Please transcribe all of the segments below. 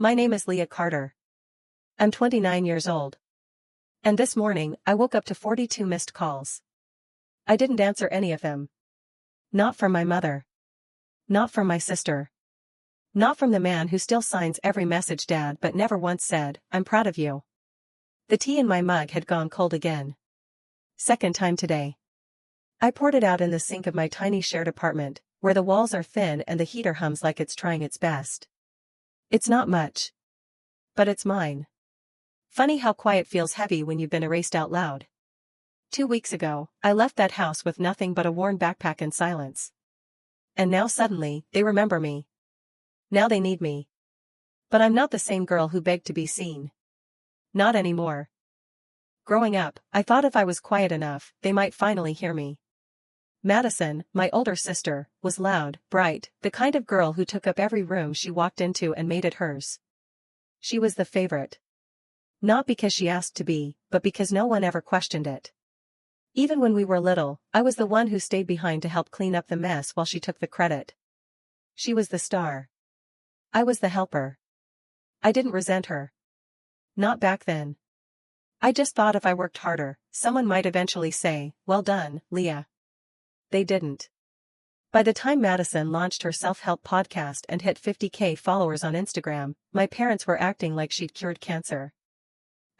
My name is Leah Carter. I'm 29 years old. And this morning, I woke up to 42 missed calls. I didn't answer any of them. Not from my mother. Not from my sister. Not from the man who still signs every message Dad but never once said, "I'm proud of you." The tea in my mug had gone cold again. Second time today. I poured it out in the sink of my tiny shared apartment, where the walls are thin and the heater hums like it's trying its best. It's not much. But it's mine. Funny how quiet feels heavy when you've been erased out loud. 2 weeks ago, I left that house with nothing but a worn backpack and silence. And now suddenly, they remember me. Now they need me. But I'm not the same girl who begged to be seen. Not anymore. Growing up, I thought if I was quiet enough, they might finally hear me. Madison, my older sister, was loud, bright, the kind of girl who took up every room she walked into and made it hers. She was the favorite. Not because she asked to be, but because no one ever questioned it. Even when we were little, I was the one who stayed behind to help clean up the mess while she took the credit. She was the star. I was the helper. I didn't resent her. Not back then. I just thought if I worked harder, someone might eventually say, "Well done, Leah." They didn't. By the time Madison launched her self-help podcast and hit 50K followers on Instagram, my parents were acting like she'd cured cancer.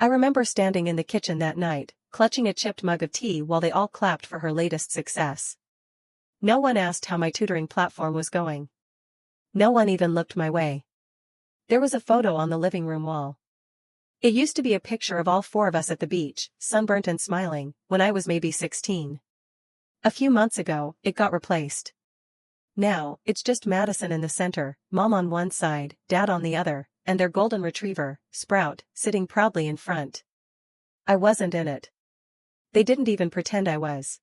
I remember standing in the kitchen that night, clutching a chipped mug of tea while they all clapped for her latest success. No one asked how my tutoring platform was going. No one even looked my way. There was a photo on the living room wall. It used to be a picture of all 4 of us at the beach, sunburnt and smiling, when I was maybe 16. A few months ago, it got replaced. Now, it's just Madison in the center, Mom on one side, Dad on the other, and their golden retriever, Sprout, sitting proudly in front. I wasn't in it. They didn't even pretend I was.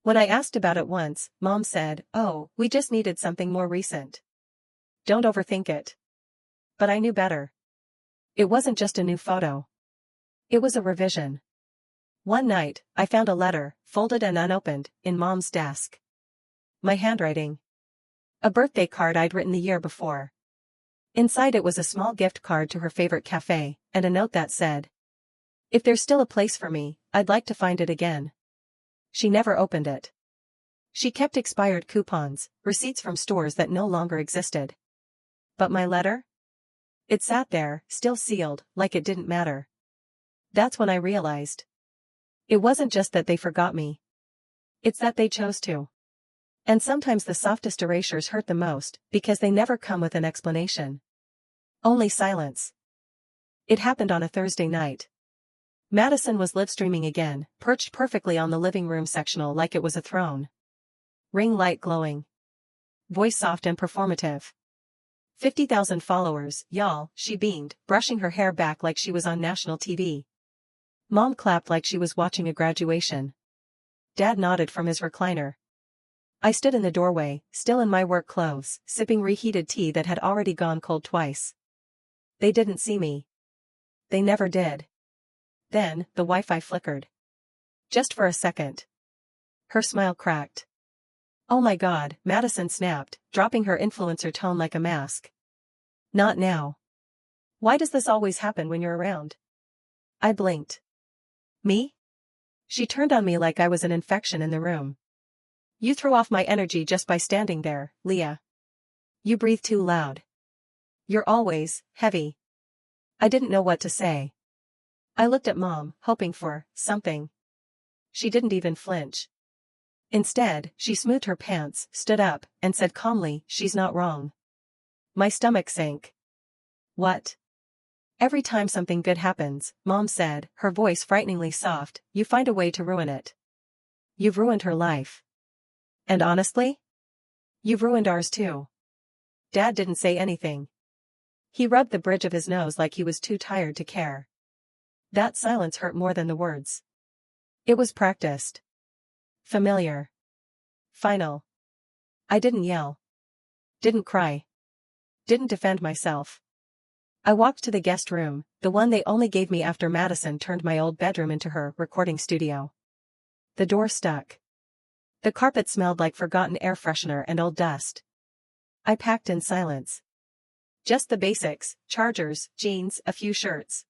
When I asked about it once, Mom said, "Oh, we just needed something more recent. Don't overthink it." But I knew better. It wasn't just a new photo. It was a revision. One night, I found a letter, folded and unopened, in Mom's desk. My handwriting. A birthday card I'd written the year before. Inside it was a small gift card to her favorite cafe, and a note that said, "If there's still a place for me, I'd like to find it again." She never opened it. She kept expired coupons, receipts from stores that no longer existed. But my letter? It sat there, still sealed, like it didn't matter. That's when I realized. It wasn't just that they forgot me. It's that they chose to. And sometimes the softest erasures hurt the most, because they never come with an explanation. Only silence. It happened on a Thursday night. Madison was live streaming again, perched perfectly on the living room sectional like it was a throne. Ring light glowing. Voice soft and performative. 50,000 followers, y'all, she beamed, brushing her hair back like she was on national TV. Mom clapped like she was watching a graduation. Dad nodded from his recliner. I stood in the doorway, still in my work clothes, sipping reheated tea that had already gone cold twice. They didn't see me. They never did. Then, the Wi-Fi flickered. Just for a second. Her smile cracked. "Oh my God," Madison snapped, dropping her influencer tone like a mask. "Not now. Why does this always happen when you're around?" I blinked. "Me?" She turned on me like I was an infection in the room. "You throw off my energy just by standing there, Leah. You breathe too loud. You're always heavy." I didn't know what to say. I looked at Mom, hoping for something. She didn't even flinch. Instead, she smoothed her pants, stood up, and said calmly, "She's not wrong." My stomach sank. "What?" "Every time something good happens," Mom said, her voice frighteningly soft, "you find a way to ruin it. You've ruined her life. And honestly? You've ruined ours too." Dad didn't say anything. He rubbed the bridge of his nose like he was too tired to care. That silence hurt more than the words. It was practiced. Familiar. Final. I didn't yell. Didn't cry. Didn't defend myself. I walked to the guest room, the one they only gave me after Madison turned my old bedroom into her recording studio. The door stuck. The carpet smelled like forgotten air freshener and old dust. I packed in silence. Just the basics: chargers, jeans, a few shirts.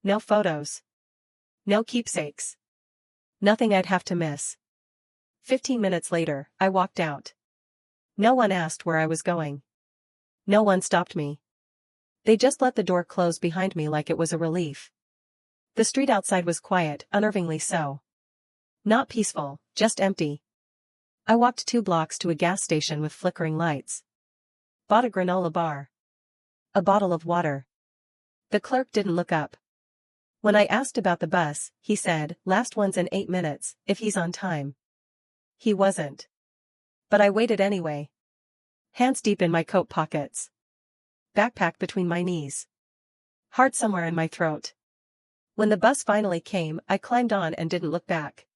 No photos. No keepsakes. Nothing I'd have to miss. 15 minutes later, I walked out. No one asked where I was going. No one stopped me. They just let the door close behind me like it was a relief. The street outside was quiet, unnervingly so. Not peaceful, just empty. I walked 2 blocks to a gas station with flickering lights. Bought a granola bar. A bottle of water. The clerk didn't look up. When I asked about the bus, he said, "Last one's in 8 minutes, if he's on time." He wasn't. But I waited anyway. Hands deep in my coat pockets. Backpack between my knees. Heart somewhere in my throat. When the bus finally came, I climbed on and didn't look back.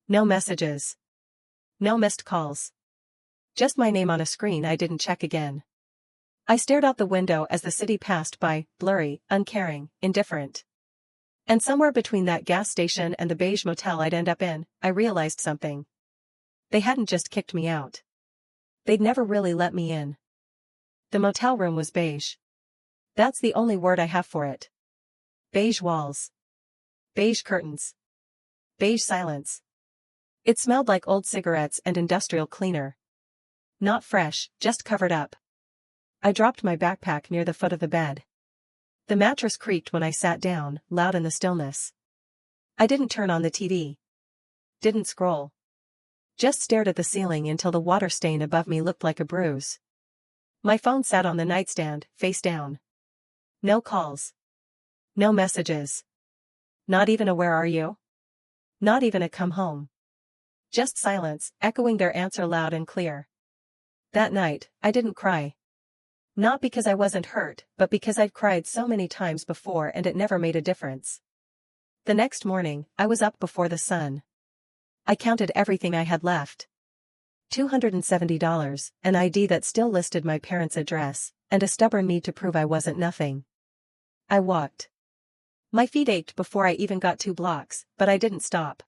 No messages. No missed calls. Just my name on a screen I didn't check again. I stared out the window as the city passed by, blurry, uncaring, indifferent. And somewhere between that gas station and the beige motel I'd end up in, I realized something. They hadn't just kicked me out. They'd never really let me in. The motel room was beige. That's the only word I have for it. Beige walls. Beige curtains. Beige silence. It smelled like old cigarettes and industrial cleaner. Not fresh, just covered up. I dropped my backpack near the foot of the bed. The mattress creaked when I sat down, loud in the stillness. I didn't turn on the TV. Didn't scroll. Just stared at the ceiling until the water stain above me looked like a bruise. My phone sat on the nightstand, face down. No calls. No messages. Not even a "where are you?" Not even a "come home." Just silence, echoing their answer loud and clear. That night, I didn't cry. Not because I wasn't hurt, but because I'd cried so many times before and it never made a difference. The next morning, I was up before the sun. I counted everything I had left. $270, an ID that still listed my parents' address, and a stubborn need to prove I wasn't nothing. I walked. My feet ached before I even got 2 blocks, but I didn't stop.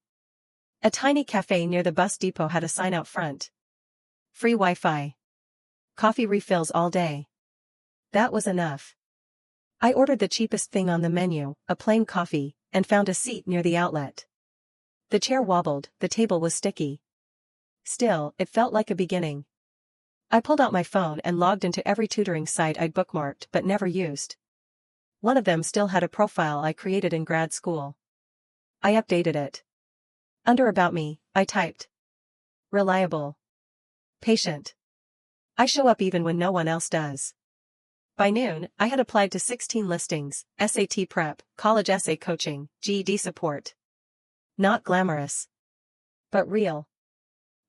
A tiny cafe near the bus depot had a sign out front. Free Wi-Fi. Coffee refills all day. That was enough. I ordered the cheapest thing on the menu, a plain coffee, and found a seat near the outlet. The chair wobbled, the table was sticky. Still, it felt like a beginning. I pulled out my phone and logged into every tutoring site I'd bookmarked but never used. One of them still had a profile I created in grad school. I updated it. Under About Me, I typed. Reliable. Patient. I show up even when no one else does. By noon, I had applied to 16 listings: SAT prep, college essay coaching, GED support. Not glamorous. But real.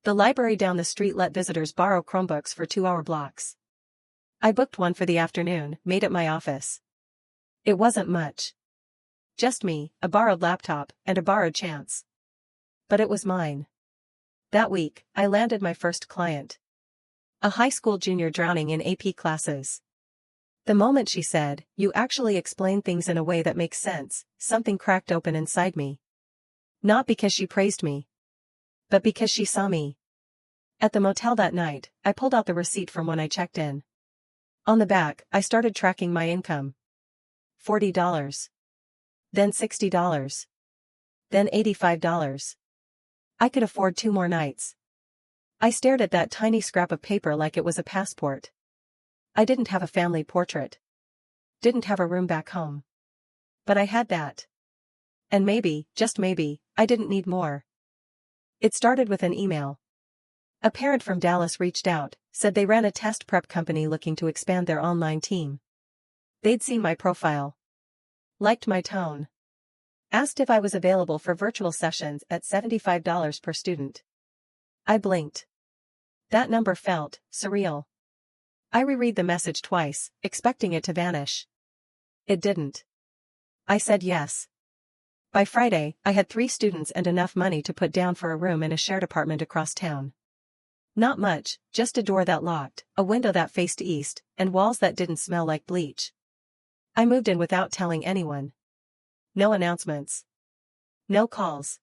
The library down the street let visitors borrow Chromebooks for 2-hour blocks. I booked one for the afternoon, made it my office. It wasn't much. Just me, a borrowed laptop, and a borrowed chance. But it was mine. That week, I landed my first client. A high school junior drowning in AP classes. The moment she said, "You actually explain things in a way that makes sense," something cracked open inside me. Not because she praised me, but because she saw me. At the motel that night, I pulled out the receipt from when I checked in. On the back, I started tracking my income. $40. Then $60. Then $85. I could afford 2 more nights. I stared at that tiny scrap of paper like it was a passport. I didn't have a family portrait. Didn't have a room back home. But I had that. And maybe, just maybe, I didn't need more. It started with an email. A parent from Dallas reached out, said they ran a test prep company looking to expand their online team. They'd seen my profile. Liked my tone. Asked if I was available for virtual sessions at $75 per student. I blinked. That number felt surreal. I reread the message twice, expecting it to vanish. It didn't. I said yes. By Friday, I had 3 students and enough money to put down for a room in a shared apartment across town. Not much, just a door that locked, a window that faced east, and walls that didn't smell like bleach. I moved in without telling anyone. No announcements. No calls.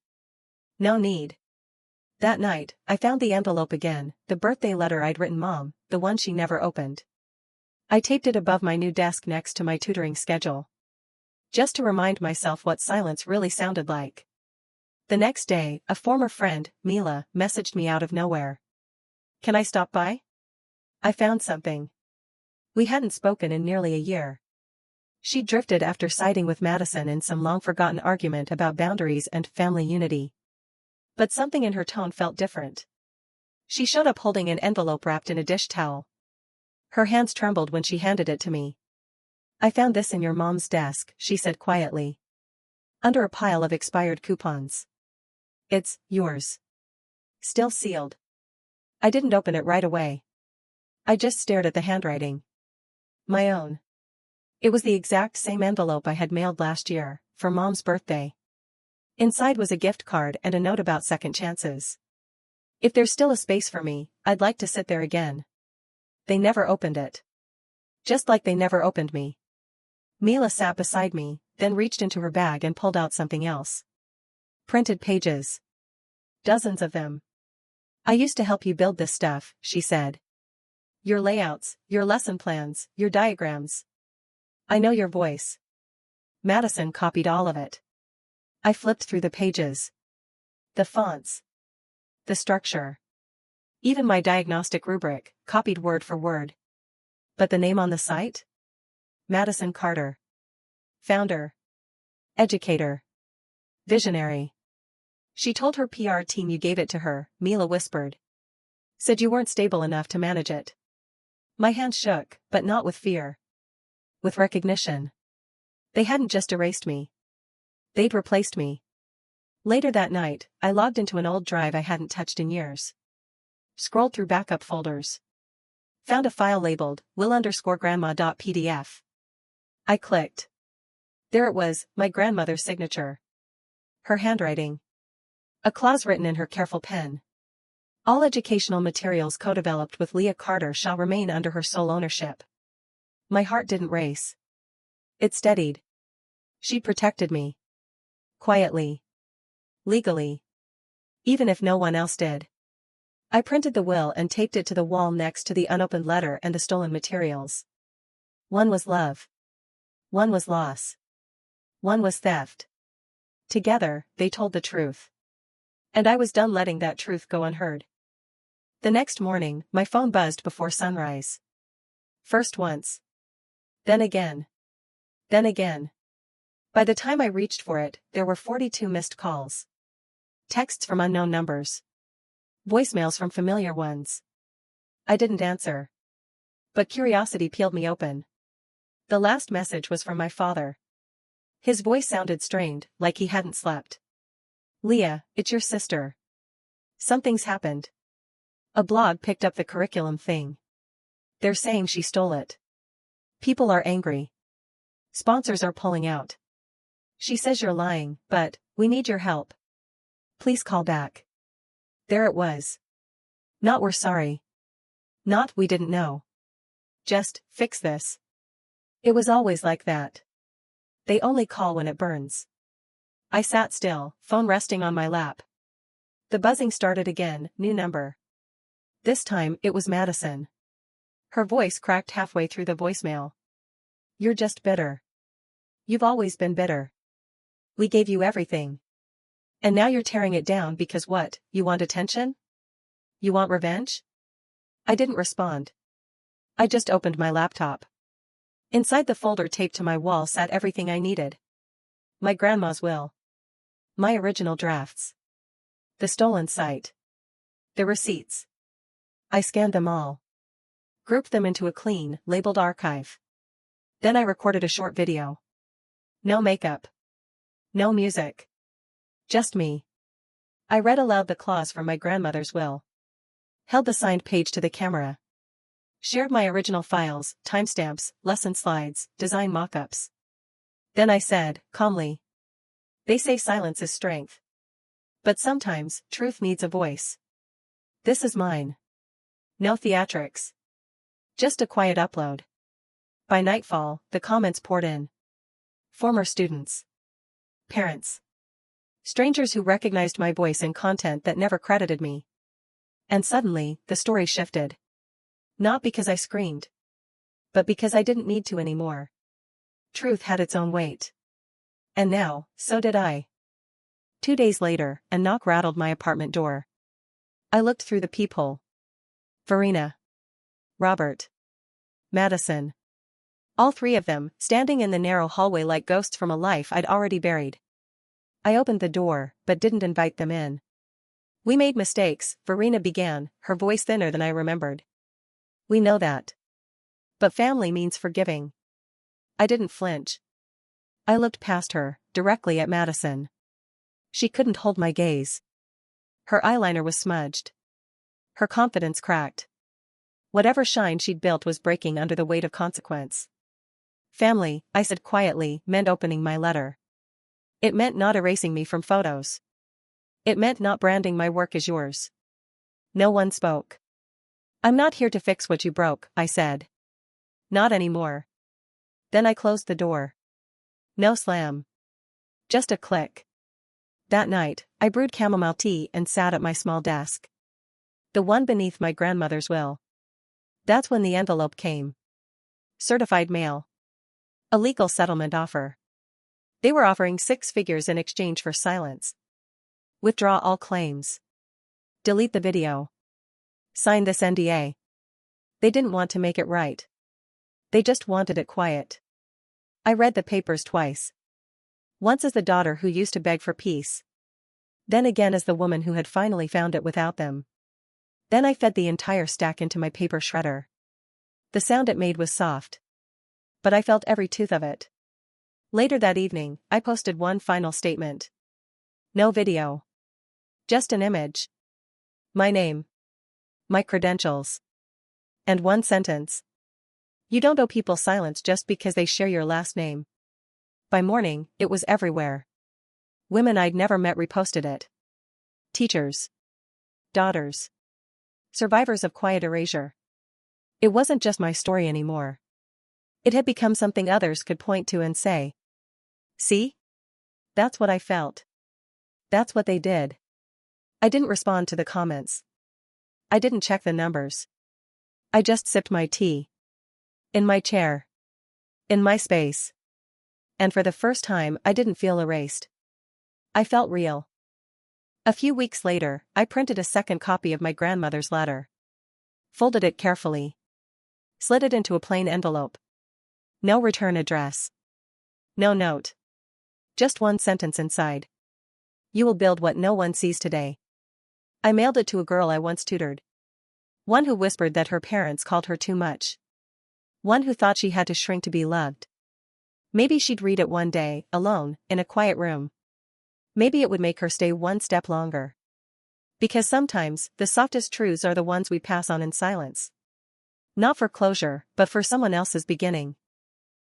No need. That night, I found the envelope again, the birthday letter I'd written Mom, the one she never opened. I taped it above my new desk next to my tutoring schedule, just to remind myself what silence really sounded like. The next day, a former friend, Mila, messaged me out of nowhere. "Can I stop by? I found something." We hadn't spoken in nearly a year. She drifted after siding with Madison in some long-forgotten argument about boundaries and family unity. But something in her tone felt different. She showed up holding an envelope wrapped in a dish towel. Her hands trembled when she handed it to me. "I found this in your mom's desk," she said quietly. "Under a pile of expired coupons. It's yours. Still sealed." I didn't open it right away. I just stared at the handwriting. My own. It was the exact same envelope I had mailed last year, for Mom's birthday. Inside was a gift card and a note about second chances. If there's still a space for me, I'd like to sit there again. They never opened it. Just like they never opened me. Mila sat beside me, then reached into her bag and pulled out something else. Printed pages. Dozens of them. "I used to help you build this stuff," she said. "Your layouts, your lesson plans, your diagrams. I know your voice." Madison copied all of it. I flipped through the pages. The fonts. The structure. Even my diagnostic rubric, copied word for word. But the name on the site? Madison Carter. Founder. Educator. Visionary. "She told her PR team you gave it to her," Mila whispered. "Said you weren't stable enough to manage it." My hand shook, but not with fear. With recognition. They hadn't just erased me. They'd replaced me. Later that night, I logged into an old drive I hadn't touched in years. Scrolled through backup folders. Found a file labeled will_grandma.pdf. I clicked. There it was, my grandmother's signature. Her handwriting. A clause written in her careful pen. "All educational materials co-developed with Leah Carter shall remain under her sole ownership." My heart didn't race. It steadied. She protected me. Quietly. Legally. Even if no one else did. I printed the will and taped it to the wall next to the unopened letter and the stolen materials. One was love. One was loss. One was theft. Together, they told the truth. And I was done letting that truth go unheard. The next morning, my phone buzzed before sunrise. First once. Then again. Then again. By the time I reached for it, there were 42 missed calls. Texts from unknown numbers. Voicemails from familiar ones. I didn't answer. But curiosity peeled me open. The last message was from my father. His voice sounded strained, like he hadn't slept. "Leah, it's your sister. Something's happened. A blog picked up the curriculum thing. They're saying she stole it. People are angry. Sponsors are pulling out. She says you're lying, but we need your help. Please call back." There it was. Not "we're sorry." Not "we didn't know." Just, "fix this." It was always like that. They only call when it burns. I sat still, phone resting on my lap. The buzzing started again, new number. This time, it was Madison. Her voice cracked halfway through the voicemail. "You're just bitter. You've always been bitter. We gave you everything. And now you're tearing it down because what, you want attention? You want revenge?" I didn't respond. I just opened my laptop. Inside the folder taped to my wall sat everything I needed. My grandma's will. My original drafts. The stolen site. The receipts. I scanned them all. Grouped them into a clean, labeled archive. Then I recorded a short video. No makeup. No music. Just me. I read aloud the clause from my grandmother's will. Held the signed page to the camera. Shared my original files, timestamps, lesson slides, design mock-ups. Then I said, calmly, "They say silence is strength. But sometimes, truth needs a voice. This is mine. No theatrics. Just a quiet upload." By nightfall, the comments poured in. Former students. Parents. Strangers who recognized my voice in content that never credited me. And suddenly, the story shifted. Not because I screamed. but because I didn't need to anymore. Truth had its own weight. And now, so did I. 2 days later, a knock rattled my apartment door. I looked through the peephole. Verena. Robert. Madison. All three of them, standing in the narrow hallway like ghosts from a life I'd already buried. I opened the door, but didn't invite them in. We made mistakes, Verena began, her voice thinner than I remembered. We know that. But family means forgiving. I didn't flinch. I looked past her, directly at Madison. She couldn't hold my gaze. Her eyeliner was smudged. Her confidence cracked. Whatever shine she'd built was breaking under the weight of consequence. Family, I said quietly, meant opening my letter. It meant not erasing me from photos. It meant not branding my work as yours. No one spoke. I'm not here to fix what you broke, I said. Not anymore. Then I closed the door. No slam. Just a click. That night, I brewed chamomile tea and sat at my small desk. The one beneath my grandmother's will. That's when the envelope came. Certified mail. A legal settlement offer. They were offering 6 figures in exchange for silence. Withdraw all claims. Delete the video. Sign this NDA. They didn't want to make it right. They just wanted it quiet. I read the papers twice. Once as the daughter who used to beg for peace. Then again as the woman who had finally found it without them. Then I fed the entire stack into my paper shredder. The sound it made was soft. But I felt every tooth of it. Later that evening, I posted one final statement. No video. Just an image. My name. My credentials. And one sentence. You don't owe people silence just because they share your last name. By morning, it was everywhere. Women I'd never met reposted it. Teachers. Daughters. Survivors of quiet erasure. It wasn't just my story anymore. It had become something others could point to and say, see? That's what I felt. That's what they did. I didn't respond to the comments. I didn't check the numbers. I just sipped my tea. In my chair. In my space. And for the first time, I didn't feel erased. I felt real. A few weeks later, I printed a second copy of my grandmother's letter. Folded it carefully. Slid it into a plain envelope. No return address. No note. Just one sentence inside. You will build what no one sees today. I mailed it to a girl I once tutored. One who whispered that her parents called her too much. One who thought she had to shrink to be loved. Maybe she'd read it one day, alone, in a quiet room. Maybe it would make her stay one step longer. Because sometimes, the softest truths are the ones we pass on in silence. Not for closure, but for someone else's beginning.